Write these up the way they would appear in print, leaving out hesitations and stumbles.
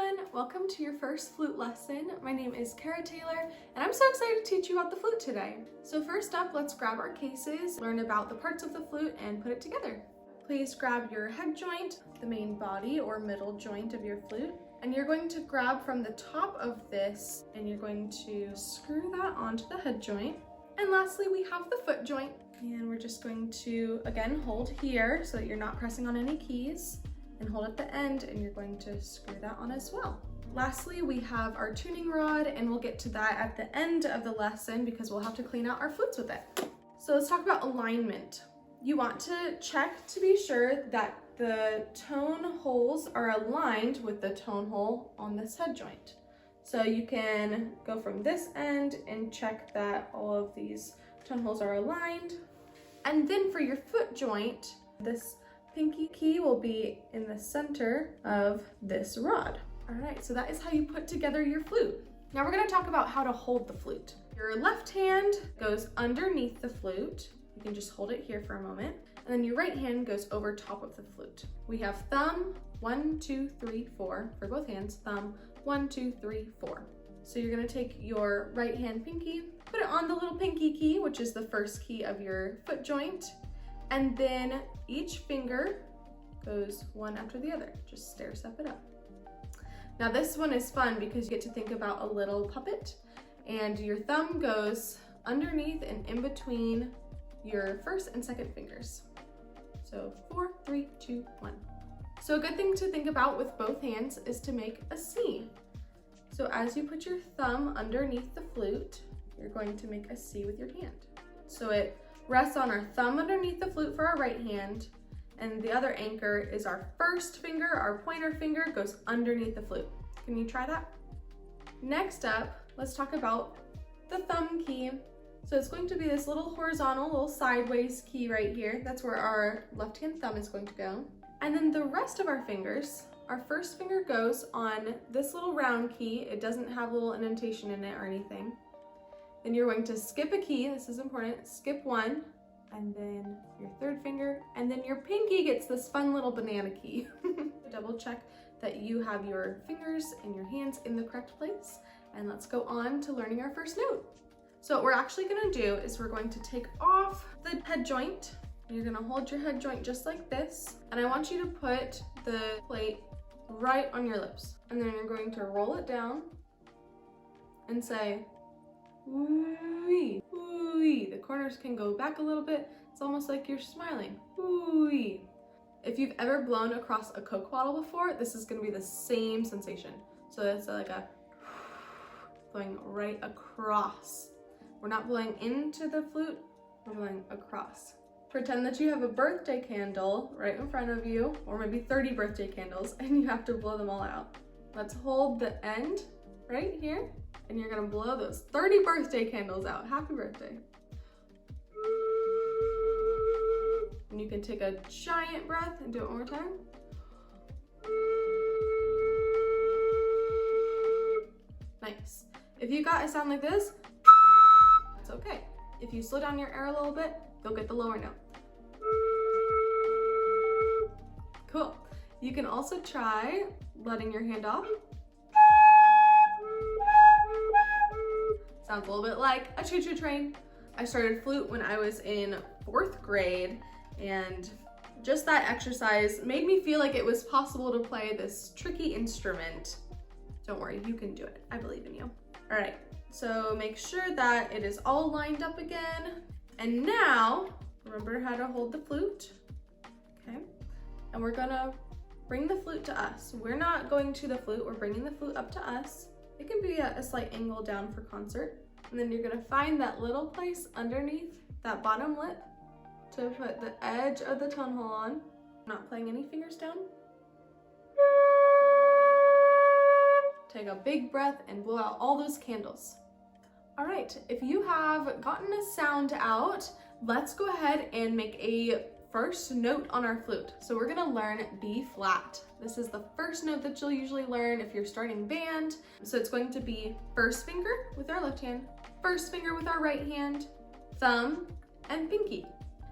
everyone, welcome to your first flute lesson. My name is Kara Taylor and I'm so excited to teach you about the flute today. So first up, let's grab our cases, learn about the parts of the flute and put it together. Please grab your head joint, the main body or middle joint of your flute, and you're going to grab from the top of this and you're going to screw that onto the head joint. And lastly, we have the foot joint, and we're just going to again hold here so that you're not pressing on any keys, and hold at the end and you're going to screw that on as well. Lastly, we have our tuning rod, and we'll get to that at the end of the lesson because we'll have to clean out our flutes with it. So let's talk about alignment. You want to check to be sure that the tone holes are aligned with the tone hole on this head joint. So you can go from this end and check that all of these tone holes are aligned. And then for your foot joint, this pinky key will be in the center of this rod. All right, so that is how you put together your flute. Now we're gonna talk about how to hold the flute. Your left hand goes underneath the flute. You can just hold it here for a moment. And then your right hand goes over top of the flute. We have thumb, 1, 2, 3, 4 for both hands, thumb, 1, 2, 3, 4. So you're gonna take your right hand pinky, put it on the little pinky key, which is the first key of your foot joint. And then each finger goes one after the other. Just stair step it up. Now this one is fun because you get to think about a little puppet, and your thumb goes underneath and in between your first and second fingers. So 4, 3, 2, 1. So a good thing to think about with both hands is to make a C. So as you put your thumb underneath the flute, you're going to make a C with your hand. So it rests on our thumb underneath the flute for our right hand, and the other anchor is our first finger, our pointer finger goes underneath the flute. Can you try that? Next up, let's talk about the thumb key. So it's going to be this little horizontal, little sideways key right here. That's where our left-hand thumb is going to go. And then the rest of our fingers, our first finger goes on this little round key. It doesn't have a little indentation in it or anything. Then you're going to skip a key, this is important, skip one, and then your third finger, and then your pinky gets this fun little banana key. Double check that you have your fingers and your hands in the correct place, and let's go on to learning our first note. So what we're actually gonna do is we're going to take off the head joint. You're gonna hold your head joint just like this, and I want you to put the plate right on your lips. And then you're going to roll it down and say, ooh-wee, ooh-wee. The corners can go back a little bit. It's almost like you're smiling, ooh-wee. If you've ever blown across a Coke bottle before, this is gonna be the same sensation. So it's like a blowing right across. We're not blowing into the flute, we're blowing across. Pretend that you have a birthday candle right in front of you, or maybe 30 birthday candles, and you have to blow them all out. Let's hold the end right here, and you're gonna blow those 30 birthday candles out. Happy birthday. And you can take a giant breath and do it one more time. Nice. If you got a sound like this, that's okay. If you slow down your air a little bit, you'll get the lower note. Cool. You can also try letting your hand off. Sounds a little bit like a choo-choo train. I started flute when I was in 4th grade, and just that exercise made me feel like it was possible to play this tricky instrument. Don't worry, you can do it. I believe in you. All right, so make sure that it is all lined up again. And now, remember how to hold the flute, okay? And we're gonna bring the flute to us. We're not going to the flute, we're bringing the flute up to us. It can be at a slight angle down for concert. And then you're gonna find that little place underneath that bottom lip to put the edge of the tone hole on. Not playing any fingers down. Take a big breath and blow out all those candles. All right, if you have gotten a sound out, let's go ahead and make a first note on our flute. So we're gonna learn B flat. This is the first note that you'll usually learn if you're starting band. So it's going to be first finger with our left hand, first finger with our right hand, thumb, and pinky.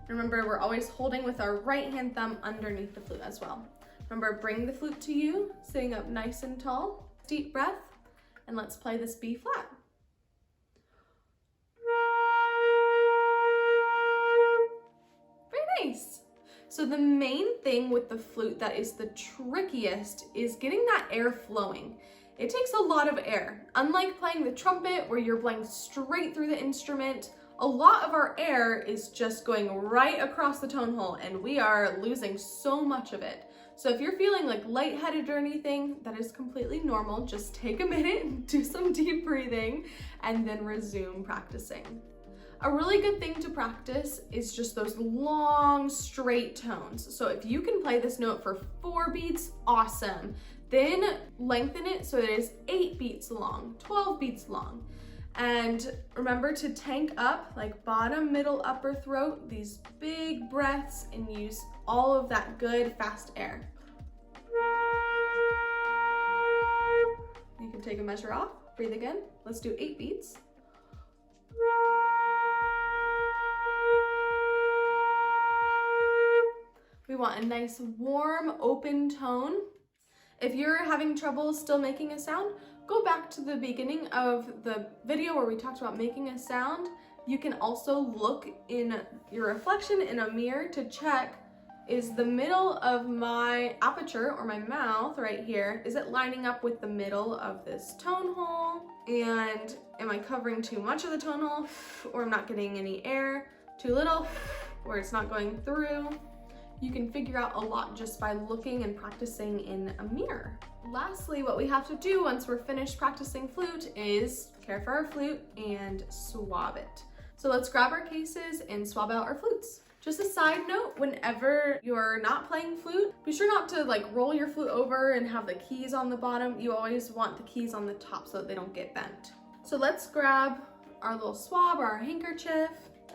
Remember, we're always holding with our right hand thumb underneath the flute as well. Remember, bring the flute to you, sitting up nice and tall. Deep breath, and let's play this B flat. Very nice. So the main thing with the flute that is the trickiest is getting that air flowing. It takes a lot of air. Unlike playing the trumpet where you're blowing straight through the instrument, a lot of our air is just going right across the tone hole and we are losing so much of it. So if you're feeling like lightheaded or anything, that is completely normal. Just take a minute, do some deep breathing, and then resume practicing. A really good thing to practice is just those long, straight tones. So if you can play this note for 4 beats, awesome. Then lengthen it so it is 8 beats long, 12 beats long. And remember to tank up, like bottom, middle, upper throat, these big breaths, and use all of that good, fast air. You can take a measure off, breathe again. Let's do 8 beats. We want a nice, warm, open tone. If you're having trouble still making a sound, go back to the beginning of the video where we talked about making a sound. You can also look in your reflection in a mirror to check, is the middle of my aperture or my mouth right here, is it lining up with the middle of this tone hole? And am I covering too much of the tone hole, or I'm not getting any air? Too little, or it's not going through? You can figure out a lot just by looking and practicing in a mirror. Lastly, what we have to do once we're finished practicing flute is care for our flute and swab it. So let's grab our cases and swab out our flutes. Just a side note, whenever you're not playing flute, be sure not to like roll your flute over and have the keys on the bottom. You always want the keys on the top so that they don't get bent. So let's grab our little swab or our handkerchief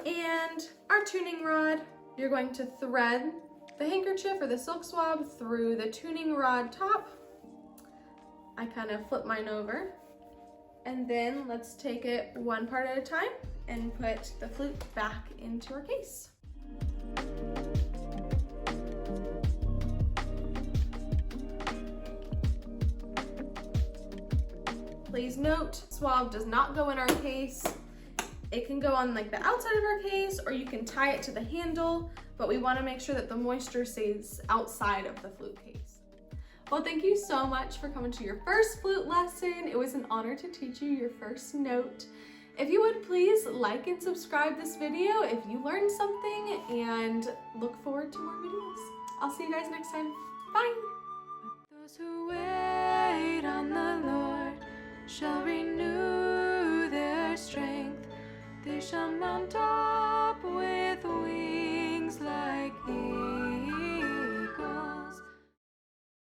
and our tuning rod. You're going to thread the handkerchief or the silk swab through the tuning rod top. I kind of flip mine over, and then let's take it one part at a time and put the flute back into our case. Please note, swab does not go in our case. It can go on like the outside of our case, or you can tie it to the handle, but we want to make sure that the moisture stays outside of the flute case. Well, thank you so much for coming to your first flute lesson. It was an honor to teach you your first note. If you would please like and subscribe this video if you learned something, and look forward to more videos. I'll see you guys next time. Bye! Those who wait on the Lord shall renew their strength. They shall mount up with wings